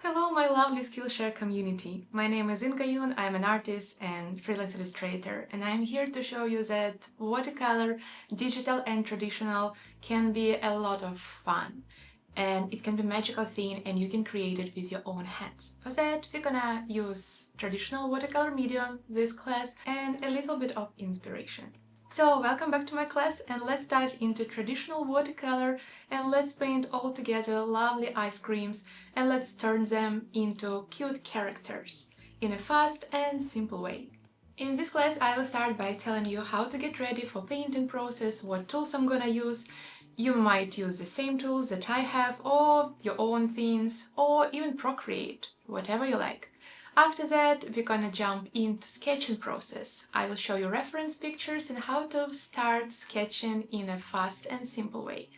Hello, my lovely Skillshare community. My name is Inga Yun, I'm an artist and freelance illustrator, and I'm here to show you that watercolor, digital and traditional, can be a lot of fun. And it can be a magical thing and you can create it with your own hands. For that, we're gonna use traditional watercolor medium this class and a little bit of inspiration. So, welcome back to my class and let's dive into traditional watercolor and let's paint all together lovely ice creams and let's turn them into cute characters in a fast and simple way. In this class I will start by telling you how to get ready for painting process, what tools I'm gonna use. You might use the same tools that I have or your own things or even Procreate, whatever you like. After that, we're gonna jump into sketching process. I will show you reference pictures and how to start sketching in a fast and simple way.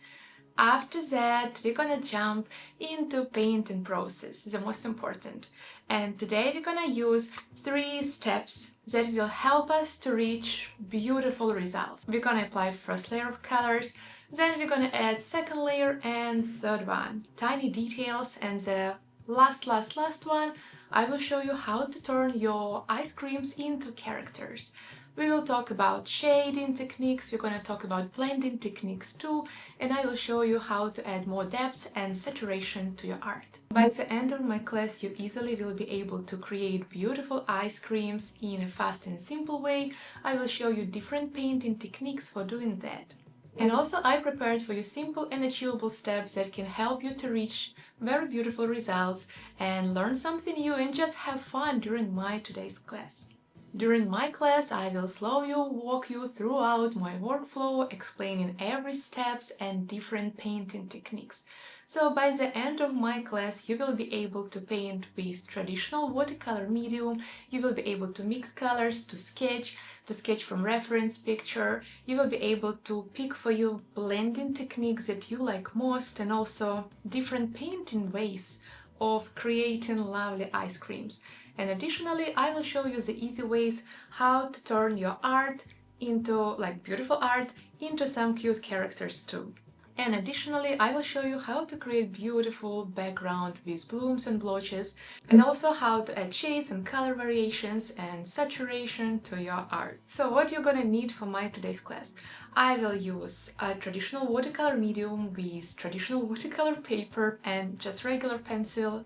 After that, we're gonna jump into painting process, the most important. And today we're gonna use 3 steps that will help us to reach beautiful results. We're gonna apply first layer of colors, then we're gonna add second layer and third one, tiny details, and the last one, I will show you how to turn your ice creams into characters. We will talk about shading techniques, we're going to talk about blending techniques too, and I will show you how to add more depth and saturation to your art. By the end of my class, you easily will be able to create beautiful ice creams in a fast and simple way. I will show you different painting techniques for doing that. And also I prepared for you simple and achievable steps that can help you to reach very beautiful results and learn something new and just have fun during my today's class. During my class, I will slowly walk you throughout my workflow, explaining every steps and different painting techniques. So by the end of my class, you will be able to paint with traditional watercolor medium, you will be able to mix colors, to sketch from reference picture, you will be able to pick for you blending techniques that you like most and also different painting ways of creating lovely ice creams. And additionally, I will show you the easy ways how to turn your art into, beautiful art, into some cute characters too. And additionally, I will show you how to create beautiful background with blooms and blotches, and also how to add shades and color variations and saturation to your art. So what you're gonna need for my today's class? I will use a traditional watercolor medium with traditional watercolor paper and just regular pencil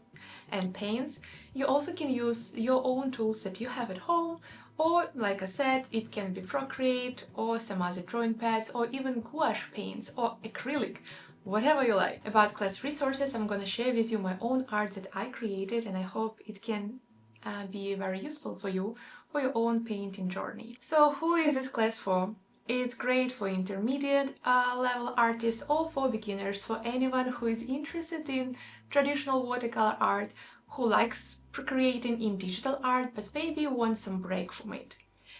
and paints. You also can use your own tools that you have at home, or like I said, it can be Procreate or some other drawing pads or even gouache paints or acrylic, whatever you like. About class resources, I'm gonna share with you my own art that I created and I hope it can be very useful for you for your own painting journey. So who is this class for? It's great for intermediate level artists or for beginners, for anyone who is interested in traditional watercolor art, who likes creating in digital art but maybe wants some break from it.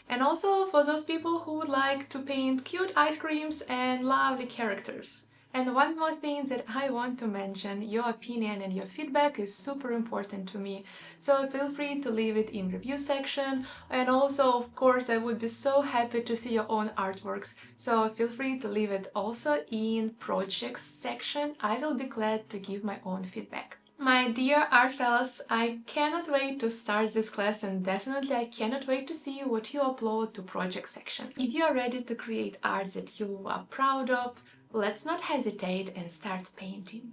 And also for those people who would like to paint cute ice creams and lovely characters. And one more thing that I want to mention, your opinion and your feedback is super important to me, so feel free to leave it in review section, and also of course I would be so happy to see your own artworks, so feel free to leave it also in projects section. I will be glad to give my own feedback. My dear art fellows, I cannot wait to start this class and definitely I cannot wait to see what you upload to project section. If you are ready to create art that you are proud of, let's not hesitate and start painting.